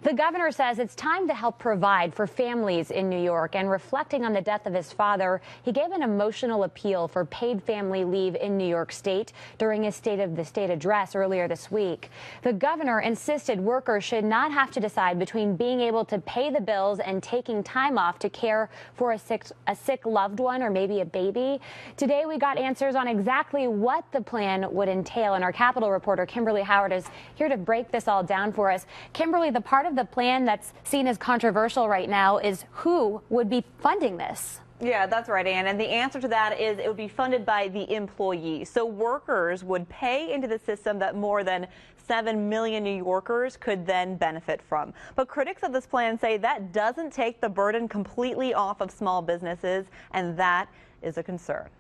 The governor says it's time to help provide for families in New York, and reflecting on the death of his father, he gave an emotional appeal for paid family leave in New York State during his State of the State address earlier this week. The governor insisted workers should not have to decide between being able to pay the bills and taking time off to care for a sick loved one or maybe a baby. Today we got answers on exactly what the plan would entail, and our Capitol reporter Kimberly Howard is here to break this all down for us. Kimberly, the part of the plan that's seen as controversial right now is who would be funding this? Yeah, that's right, Ann. And the answer to that is it would be funded by the employee. So workers would pay into the system that more than 7 million New Yorkers could then benefit from. But critics of this plan say that doesn't take the burden completely off of small businesses, and that is a concern.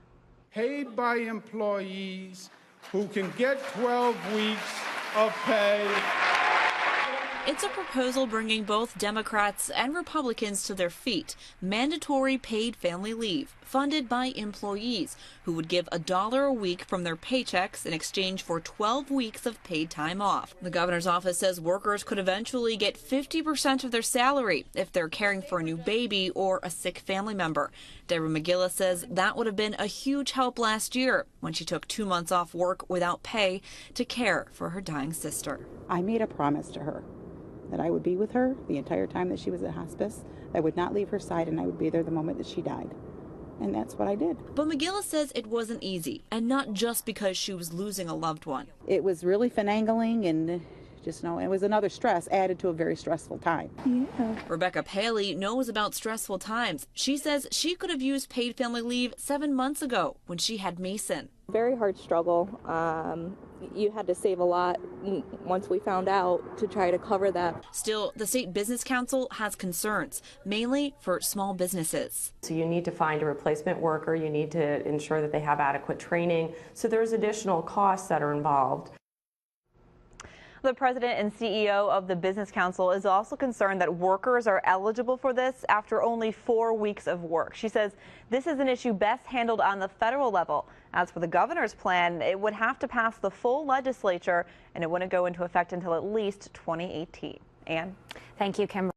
Paid by employees who can get 12 weeks of pay. It's a proposal bringing both Democrats and Republicans to their feet. Mandatory paid family leave, funded by employees, who would give $1 a week from their paychecks in exchange for 12 weeks of paid time off. The governor's office says workers could eventually get 50% of their salary if they're caring for a new baby or a sick family member. Deborah McGillis says that would have been a huge help last year when she took 2 months off work without pay to care for her dying sister. I made a promise to her that I would be with her the entire time that she was at hospice. I would not leave her side, and I would be there the moment that she died. And that's what I did. But McGillis says it wasn't easy, and not just because she was losing a loved one. It was really finagling, and just know it was another stress added to a very stressful time. Yeah. Rebecca Paley knows about stressful times. She says she could have used paid family leave 7 months ago when she had Mason. Very hard struggle. You had to save a lot once we found out to try to cover that. Still, the State Business Council has concerns, mainly for small businesses. So you need to find a replacement worker. You need to ensure that they have adequate training. So there's additional costs that are involved. The president and CEO of the Business Council is also concerned that workers are eligible for this after only 4 weeks of work. She says this is an issue best handled on the federal level. As for the governor's plan, it would have to pass the full legislature, and it wouldn't go into effect until at least 2018. Ann? Thank you, Kimberly.